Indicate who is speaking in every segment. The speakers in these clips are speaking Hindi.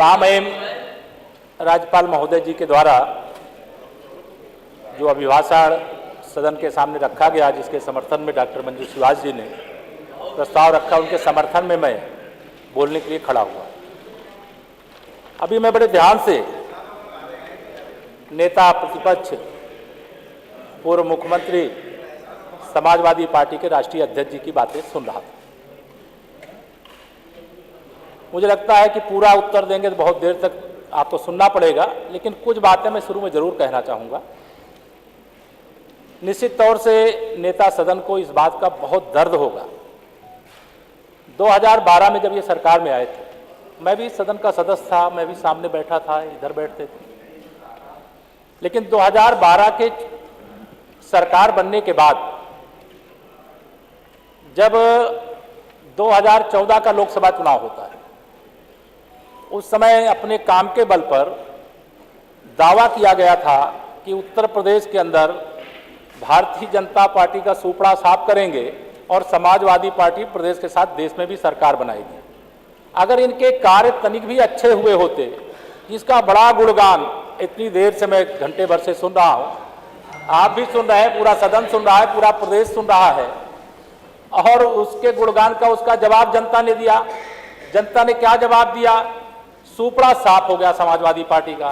Speaker 1: महामहिम राज्यपाल महोदय जी के द्वारा जो अभिभाषण सदन के सामने रखा गया, जिसके समर्थन में डॉक्टर मंजू सुभाष जी ने प्रस्ताव रखा, उनके समर्थन में मैं बोलने के लिए खड़ा हुआ। अभी मैं बड़े ध्यान से नेता प्रतिपक्ष पूर्व मुख्यमंत्री समाजवादी पार्टी के राष्ट्रीय अध्यक्ष जी की बातें सुन रहा था। मुझे लगता है कि पूरा उत्तर देंगे तो बहुत देर तक आपको सुनना पड़ेगा, लेकिन कुछ बातें मैं शुरू में जरूर कहना चाहूँगा। निश्चित तौर से नेता सदन को इस बात का बहुत दर्द होगा। 2012 में जब ये सरकार में आए थे, मैं भी सदन का सदस्य था, मैं भी सामने बैठा था, इधर बैठते थे। लेकिन 2012 के सरकार बनने के बाद जब 2014 का लोकसभा चुनाव होता है, उस समय अपने काम के बल पर दावा किया गया था कि उत्तर प्रदेश के अंदर भारतीय जनता पार्टी का सुपड़ा साफ करेंगे और समाजवादी पार्टी प्रदेश के साथ देश में भी सरकार बनाएगी। अगर इनके कार्य तनिक भी अच्छे हुए होते, जिसका बड़ा गुणगान इतनी देर से मैं घंटे भर से सुन रहा हूँ, आप भी सुन रहे हैं, पूरा सदन सुन रहा है, पूरा प्रदेश सुन रहा है, और उसके गुणगान का उसका जवाब जनता ने दिया। जनता ने क्या जवाब दिया? सुपड़ा साफ हो गया समाजवादी पार्टी का।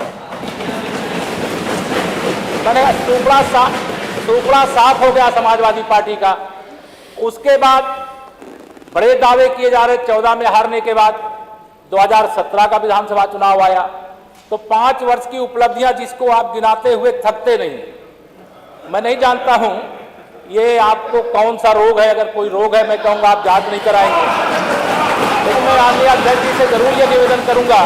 Speaker 1: मैंने सुपड़ा साफ हो गया समाजवादी पार्टी का। उसके बाद बड़े दावे किए जा रहे। 14 में हारने के बाद 2017 का विधानसभा चुनाव आया, तो 5 वर्ष की उपलब्धियां जिसको आप गिनाते हुए थकते नहीं। मैं नहीं जानता हूं ये आपको कौन सा रोग है। अगर कोई रोग है, मैं कहूंगा आप जांच नहीं कराएंगे, लेकिन मैं माननीय अध्यक्ष जी से जरूर ये निवेदन करूंगा,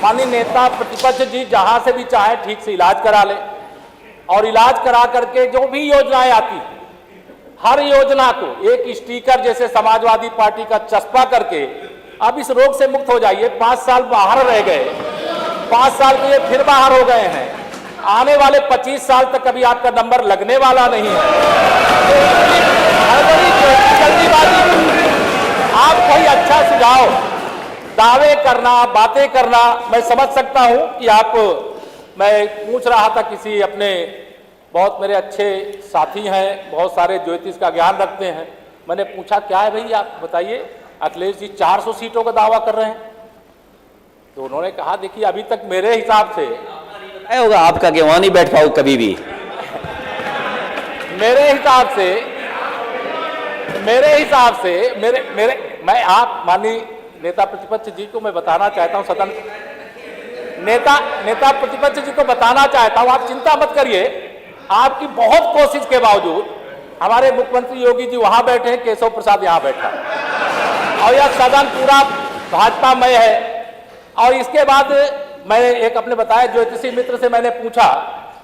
Speaker 1: माननीय नेता प्रतिपक्ष जी जहां से भी चाहे ठीक से इलाज करा ले, और इलाज करा करके जो भी योजनाएं आती, हर योजना को एक स्टिकर जैसे समाजवादी पार्टी का चस्पा करके अब इस रोग से मुक्त हो जाइए। 5 साल बाहर रह गए, 5 साल के लिए फिर बाहर हो गए हैं। आने वाले 25 साल तक कभी आपका नंबर लगने वाला नहीं है। आप कोई अच्छा सुझाव, दावे करना, बातें करना, मैं समझ सकता हूं कि आप, मैं पूछ रहा था किसी अपने बहुत मेरे अच्छे साथी हैं, बहुत सारे ज्योतिष का ज्ञान रखते हैं, मैंने पूछा क्या है भाई आप बताइए, अखिलेश जी 400 सीटों का दावा कर रहे हैं। तो उन्होंने कहा देखिए अभी तक मेरे हिसाब से
Speaker 2: होगा आपका कि वहां नहीं बैठ पाओ कभी भी।
Speaker 1: मेरे हिसाब से मैं आप माननीय नेता प्रतिपक्ष जी को मैं बताना चाहता हूं, सदन नेता प्रतिपक्ष जी को बताना चाहता हूं, आप चिंता मत करिए। आपकी बहुत कोशिश के बावजूद हमारे मुख्यमंत्री योगी जी वहां बैठे हैं, केशव प्रसाद यहां बैठा, और यह सदन पूरा भाजपामय है। और इसके बाद मैं एक अपने बताया ज्योतिषी मित्र से मैंने पूछा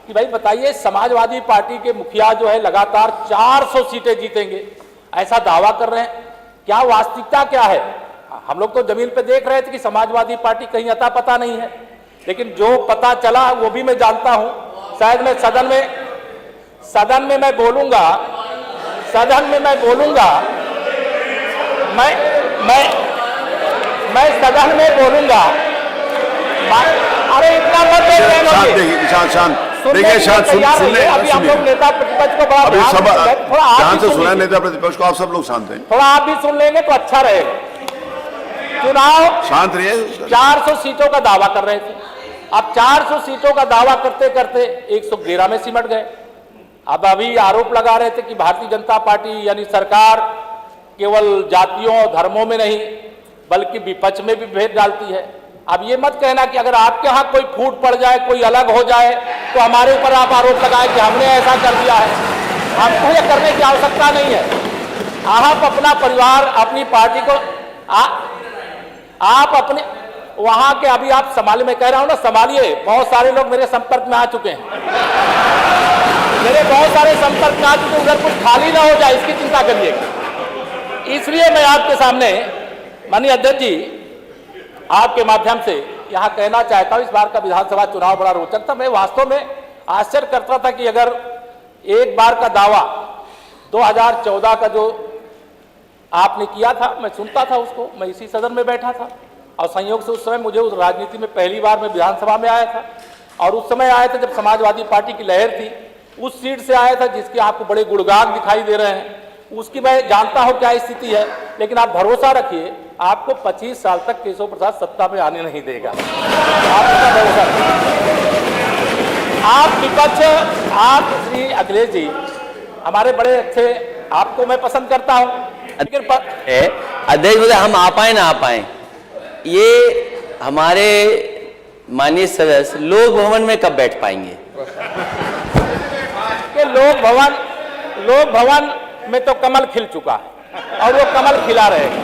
Speaker 1: कि भाई बताइए, समाजवादी पार्टी के मुखिया जो है लगातार 400 सीटें जीतेंगे, ऐसा दावा कर रहे हैं, क्या वास्तविकता क्या है? हम लोग तो जमीन पे देख रहे थे कि समाजवादी पार्टी कहीं अता पता नहीं है, लेकिन जो पता चला वो भी मैं जानता हूं। शायद मैं सदन में मैं बोलूंगा, मैं सदन में बोलूंगा। अरे इतना मत
Speaker 3: देखिए, शांत सुनिए।
Speaker 1: अभी हम लोग नेता प्रतिपक्ष को बड़ा
Speaker 3: ध्यान से सुना, नेता प्रतिपक्ष को आप सब लोग शांत हैं,
Speaker 1: थोड़ा आप भी सुन लेंगे तो अच्छा रहेगा। चुनाव
Speaker 3: शांत रहिए।
Speaker 1: 400 सीटों का दावा कर रहे थे, अब 400 सीटों का दावा करते करते 111 में सिमट गए। अब अभी आरोप लगा रहे थे कि भारतीय जनता पार्टी यानी सरकार केवल जातियों और धर्मों में नहीं बल्कि विपक्ष में भी भेद डालती है। अब ये मत कहना कि अगर आपके यहाँ कोई फूट पड़ जाए, कोई अलग हो जाए, तो हमारे ऊपर आप आरोप लगाए कि हमने ऐसा कर दिया है। हमको ये करने की आवश्यकता नहीं है। आप अपना परिवार, अपनी पार्टी को आप अपने वहां के अभी आप संभालिए, मैं कह रहा हूं ना संभालिए। बहुत सारे लोग मेरे संपर्क में आ चुके हैं, उधर कुछ खाली ना हो जाए इसकी चिंता करिएगा। इसलिए मैं आपके सामने माननीय अध्यक्ष जी आपके माध्यम से यहां कहना चाहता हूं, इस बार का विधानसभा चुनाव बड़ा रोचक था। मैं वास्तव में आश्चर्य करता था कि अगर एक बार का दावा 2014 का जो आपने किया था, मैं सुनता था उसको, मैं इसी सदन में बैठा था, और संयोग से उस समय मुझे उस राजनीति में पहली बार मैं विधानसभा में आया था, और उस समय आया था जब समाजवादी पार्टी की लहर थी। उस सीट से आया था जिसके आपको बड़े गुणगान दिखाई दे रहे हैं। उसकी मैं जानता हूं क्या स्थिति है, लेकिन आप भरोसा रखिए आपको 25 साल तक केशव प्रसाद सत्ता में आने नहीं देगा। आप इसका भरोसा रखिए। आप विपक्ष, आप श्री अखिलेश जी हमारे बड़े अच्छे, आपको मैं पसंद करता हूं, लेकिन
Speaker 2: अध्यक्ष महोदय, हम आ पाए ना आ पाए, ये हमारे माननीय सदस्य लोक भवन में कब बैठ पाएंगे?
Speaker 1: कि लोक भवन में तो कमल खिल चुका है और वो कमल खिला रहेगा।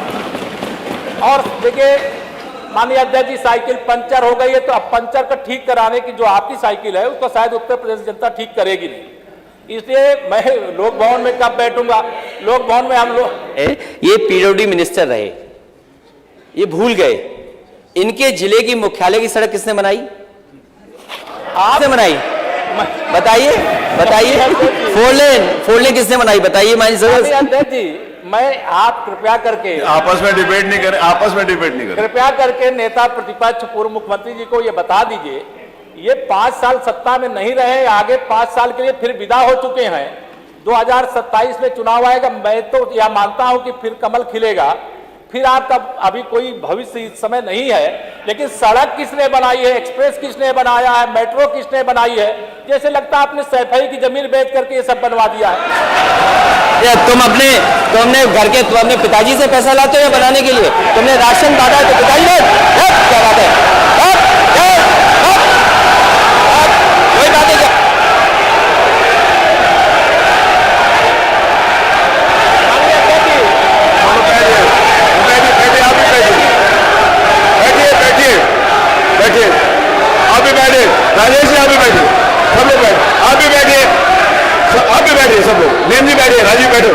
Speaker 1: और देखिए माननीय अध्यक्ष जी, साइकिल पंचर हो गई है तो अब पंचर को ठीक कराने की जो आपकी साइकिल है उसको शायद उत्तर प्रदेश जनता ठीक करेगी नहीं। इसलिए मैं लोक भवन में कब बैठूंगा? लोक भवन में हम लोग,
Speaker 2: ये पीडब्ल्यूडी मिनिस्टर रहे, ये भूल गए इनके जिले की मुख्यालय की सड़क किसने बनाई? आपने बनाई? बताइए बताइए। फोर लेन किसने बनाई बताइए माननीय सदस्य?
Speaker 1: अध्यक्ष जी, मैं आप कृपया करके
Speaker 3: आपस में डिबेट नहीं करें, आपस में डिबेट नहीं करें।
Speaker 1: कृपया करके नेता प्रतिपक्ष पूर्व मुख्यमंत्री जी को ये बता दीजिए, ये 5 साल सत्ता में नहीं रहे, आगे 5 साल के लिए फिर विदा हो चुके हैं। 2027 में चुनाव आएगा, मैं तो यह मानता हूं कि फिर कमल खिलेगा। फिर आपका अभी कोई भविष्य इस समय नहीं है, लेकिन सड़क किसने बनाई है, एक्सप्रेस किसने बनाया है, मेट्रो किसने बनाई है? जैसे लगता है आपने सैफई की जमीन बेच करके ये सब बनवा दिया है।
Speaker 2: तुम अपने पिताजी से पैसा लाते हो या बनाने के लिए? तुमने राशन बांटा है तो पिताजी ने क्या बात है? कोई बात है?
Speaker 3: बैठिए, आप भी बैठिए, राजेश जी आप भी बैठिए, सब लोग बैठे, आप भी बैठिए, आप भी बैठिए, सब लोग, नेम जी बैठिए, राजीव बैठो,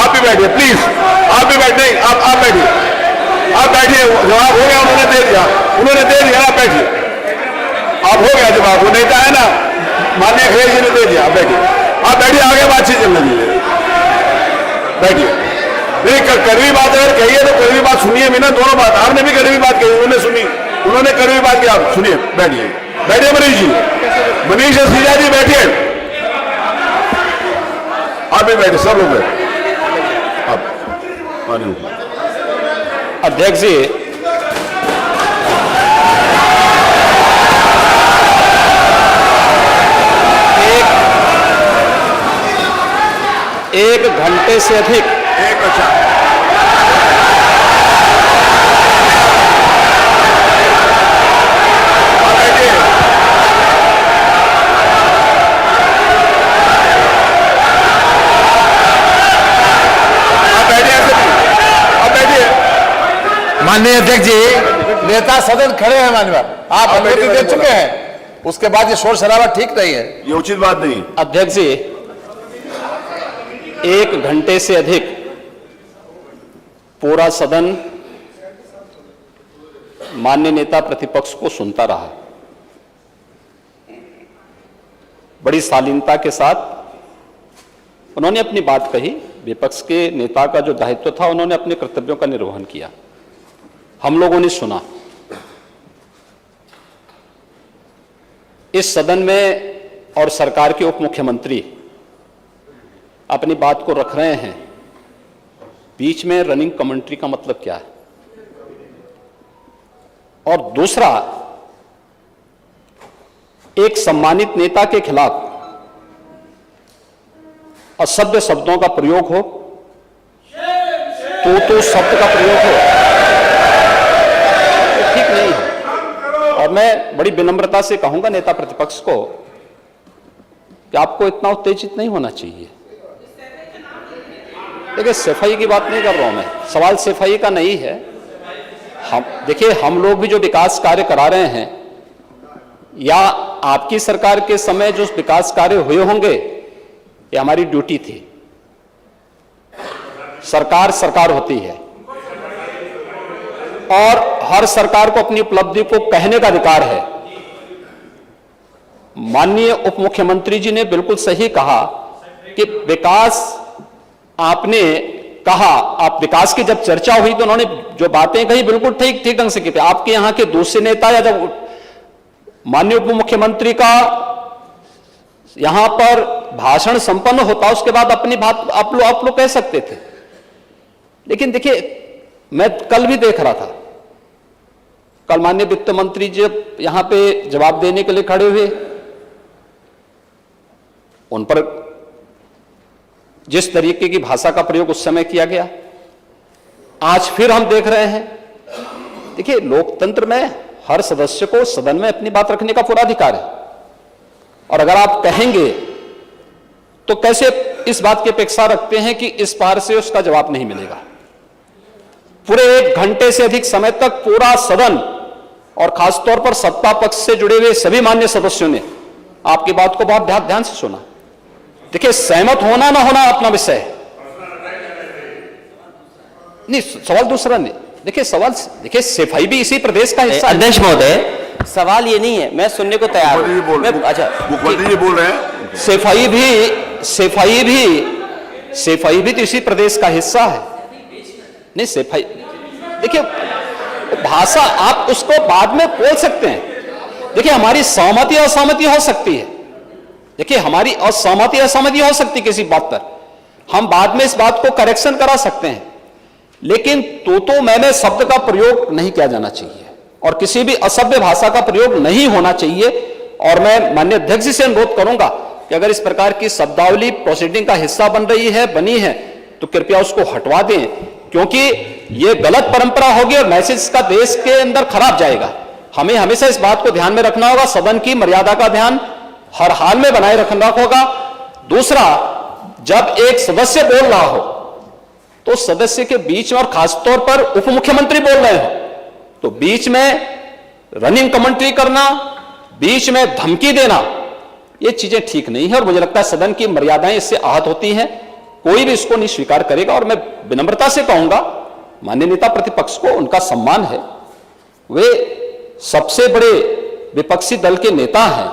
Speaker 3: आप भी बैठिए प्लीज, आप भी बैठे, आप बैठिए, आप बैठिए। जवाब हो गया, उन्होंने दे दिया, आप बैठिए, आप हो गया जवाब, वो नेता है ना माननीय अखिलेश जी ने दे दिया, आप बैठिए, आगे बातचीत चलने दीजिए, बैठिए। नहीं, कड़वी बात अगर कही है तो कड़वी बात सुनिए भी ना, दोनों बात, आपने भी कड़वी बात कही, उन्होंने सुनी, उन्होंने कड़वी बात की, आप सुनिए, बैठिए, मनीष जी, मनीष सिंह जी बैठिए, आप भी बैठे, सब लोग बैठे।
Speaker 4: अध्यक्ष जी, एक घंटे से अधिक
Speaker 5: माननीय अध्यक्ष जी, नेता सदन खड़े हैं, माननीय आप अनुमति दे चुके हैं, उसके बाद ये शोर शराबा ठीक नहीं है,
Speaker 3: ये उचित बात नहीं।
Speaker 4: अध्यक्ष जी, 1 घंटे से अधिक पूरा सदन माननीय नेता प्रतिपक्ष को सुनता रहा। बड़ी शालीनता के साथ उन्होंने अपनी बात कही। विपक्ष के नेता का जो दायित्व था, उन्होंने अपने कर्तव्यों का निर्वहन किया। हम लोगों ने सुना। इस सदन में और सरकार के उप मुख्यमंत्री अपनी बात को रख रहे हैं, बीच में रनिंग कमेंट्री का मतलब क्या है? और दूसरा, एक सम्मानित नेता के खिलाफ असभ्य शब्दों का प्रयोग हो, तो शब्द का प्रयोग हो, तो ठीक नहीं है। और मैं बड़ी विनम्रता से कहूंगा नेता प्रतिपक्ष को कि आपको इतना उत्तेजित नहीं होना चाहिए। देखिए, सफाई की बात नहीं कर रहा हूं मैं, सवाल सफाई का नहीं है। देखिए, हम लोग भी जो विकास कार्य करा रहे हैं, या आपकी सरकार के समय जो विकास कार्य हुए होंगे, ये हमारी ड्यूटी थी। सरकार सरकार होती है और हर सरकार को अपनी उपलब्धि को कहने का अधिकार है। माननीय उप मुख्यमंत्री जी ने बिल्कुल सही कहा कि विकास आपने कहा, आप विकास की जब चर्चा हुई तो उन्होंने जो बातें कही बिल्कुल ठीक ढंग से की थी। आपके यहां के दूसरे नेता या जब माननीय उप मुख्यमंत्री का यहां पर भाषण संपन्न होता उसके बाद अपनी बात आप लोग कह सकते थे। लेकिन देखिए, मैं कल भी देख रहा था, कल माननीय वित्त मंत्री जब यहां पे जवाब देने के लिए खड़े हुए, उन पर जिस तरीके की भाषा का प्रयोग उस समय किया गया, आज फिर हम देख रहे हैं। देखिए, लोकतंत्र में हर सदस्य को सदन में अपनी बात रखने का पूरा अधिकार है, और अगर आप कहेंगे तो कैसे इस बात की अपेक्षा रखते हैं कि इस पार से उसका जवाब नहीं मिलेगा। पूरे 1 घंटे से अधिक समय तक पूरा सदन और खासतौर पर सत्ता पक्ष से जुड़े हुए सभी मान्य सदस्यों ने आपकी बात को बहुत ध्यान से सुना। देखिए, सहमत होना ना होना अपना विषय है, नहीं सवाल दूसरा नहीं। देखिए सवाल, देखिए सफाई भी इसी प्रदेश का हिस्सा है।
Speaker 2: अध्यक्ष महोदय, सवाल ये नहीं है, मैं सुनने को तैयार हूं। अच्छा,
Speaker 3: मुख्यमंत्री जी बोल रहे हैं,
Speaker 4: सफाई भी तो इसी प्रदेश का हिस्सा है। नहीं सफाई, देखिए भाषा आप उसको बाद में बोल सकते हैं। देखिए, हमारी सहमति असहमति हो सकती है, देखिए हमारी असहमति असहमति हो सकती है किसी बात पर, हम बाद में इस बात को करेक्शन करा सकते हैं, लेकिन तो मैंने शब्द का प्रयोग नहीं किया जाना चाहिए और किसी भी असभ्य भाषा का प्रयोग नहीं होना चाहिए। और मैं माननीय अध्यक्ष जी से अनुरोध करूंगा कि अगर इस प्रकार की शब्दावली प्रोसीडिंग का हिस्सा बनी है तो कृपया उसको हटवा दें, क्योंकि यह गलत परंपरा होगी और मैसेज का देश के अंदर खराब जाएगा। हमें हमेशा इस बात को ध्यान में रखना होगा, सदन की मर्यादा का ध्यान हर हाल में बनाए रखना होगा। दूसरा, जब एक सदस्य बोल रहा हो तो सदस्य के बीच में, और खासतौर पर उप मुख्यमंत्री बोल रहे हो, तो बीच में रनिंग कमेंट्री करना, बीच में धमकी देना, ये चीजें ठीक नहीं है और मुझे लगता है सदन की मर्यादाएं इससे आहत होती हैं। कोई भी इसको नहीं स्वीकार करेगा और मैं विनम्रता से कहूंगा माननीय नेता प्रतिपक्ष को, उनका सम्मान है, वे सबसे बड़े विपक्षी दल के नेता हैं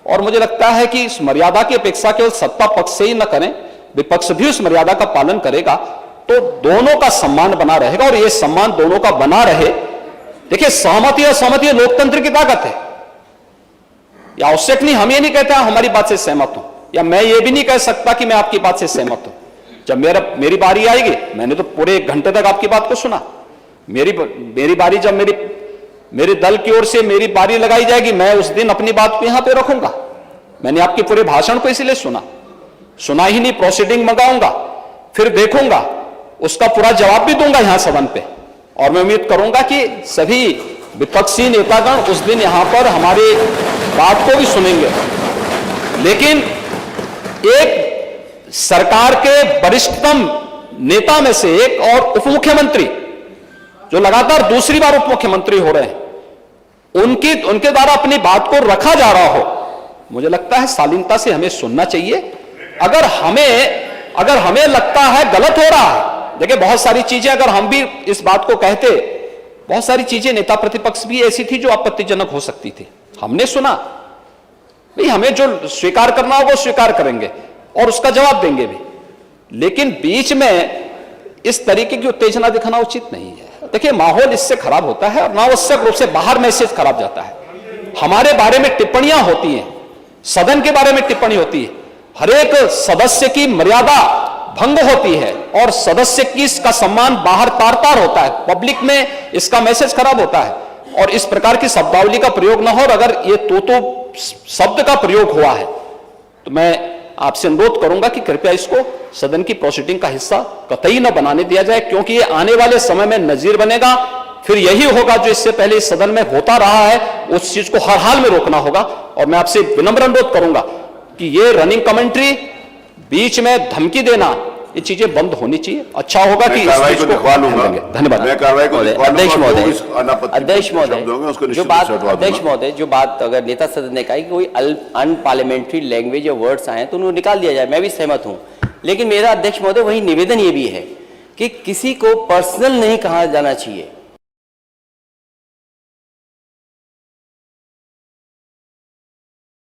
Speaker 4: और मुझे लगता है कि इस मर्यादा की अपेक्षा केवल सत्ता पक्ष से ही न करें, विपक्ष भी उस मर्यादा का पालन करेगा तो दोनों का सम्मान बना रहेगा और यह सम्मान दोनों का बना रहे। देखिए, सहमति और सहमति लोकतंत्र की ताकत है, या आवश्यक नहीं, हम ये नहीं कहते हमारी बात से सहमत हूं, या मैं ये भी नहीं कह सकता कि मैं आपकी बात से सहमत हूं। जब मेरी बारी आएगी, मैंने तो पूरे 1 घंटे तक आपकी बात को सुना, मेरी बारी जब मेरे दल की ओर से मेरी बारी लगाई जाएगी, मैं उस दिन अपनी बात को यहां पे रखूंगा। मैंने आपके पूरे भाषण को इसलिए सुना ही नहीं, प्रोसीडिंग मंगाऊंगा, फिर देखूंगा, उसका पूरा जवाब भी दूंगा यहां सदन पे, और मैं उम्मीद करूंगा कि सभी विपक्षी नेतागण उस दिन यहां पर हमारी बात को भी सुनेंगे। लेकिन एक सरकार के वरिष्ठतम नेता में से एक और उप मुख्यमंत्री जो लगातार दूसरी बार उप मुख्यमंत्री हो रहे हैं, उनके द्वारा अपनी बात को रखा जा रहा हो, मुझे लगता है शालीनता से हमें सुनना चाहिए। अगर हमें लगता है गलत हो रहा है, देखिए बहुत सारी चीजें अगर हम भी इस बात को कहते, बहुत सारी चीजें नेता प्रतिपक्ष भी ऐसी थी जो आपत्तिजनक हो सकती थी, हमने सुना, भाई हमें जो स्वीकार करना होगा वो स्वीकार करेंगे और उसका जवाब देंगे भी, लेकिन बीच में इस तरीके की उत्तेजना दिखाना उचित नहीं है। देखिए, माहौल इससे खराब होता है और अनावश्यक रूप से बाहर मैसेज खराब जाता है। हमारे बारे में टिप्पणियां होती हैं, सदन के बारे में टिप्पणी होती है, हर एक सदस्य की मर्यादा भंग होती है और सदस्य की इसका सम्मान बाहर तार होता है, पब्लिक में इसका मैसेज खराब होता है और इस प्रकार की शब्दावली का प्रयोग न हो। और अगर ये तो शब्द का प्रयोग हुआ है तो मैं आपसे अनुरोध करूंगा कि कृपया इसको सदन की प्रोसीडिंग का हिस्सा कतई न बनाने दिया जाए, क्योंकि ये आने वाले समय में नजीर बनेगा। फिर यही होगा जो इससे पहले इस सदन में होता रहा है, उस चीज को हर हाल में रोकना होगा। और मैं आपसे विनम्र अनुरोध करूंगा कि ये रनिंग कमेंट्री, बीच में धमकी देना, ये चीजें बंद होनी चाहिए। अच्छा होगा कि
Speaker 3: कार्रवाई को दिखवा लूंगा।
Speaker 4: धन्यवाद।
Speaker 3: मैं कार्रवाई को
Speaker 2: अध्यक्ष महोदय, जो बात अगर नेता सदन ने कहा कि कोई अनपार्लियामेंट्री लैंग्वेज या वर्ड्स आए तो उनको निकाल दिया जाए, मैं भी सहमत हूं, लेकिन मेरा अध्यक्ष महोदय वही निवेदन ये भी है कि किसी को पर्सनल नहीं कहा जाना चाहिए।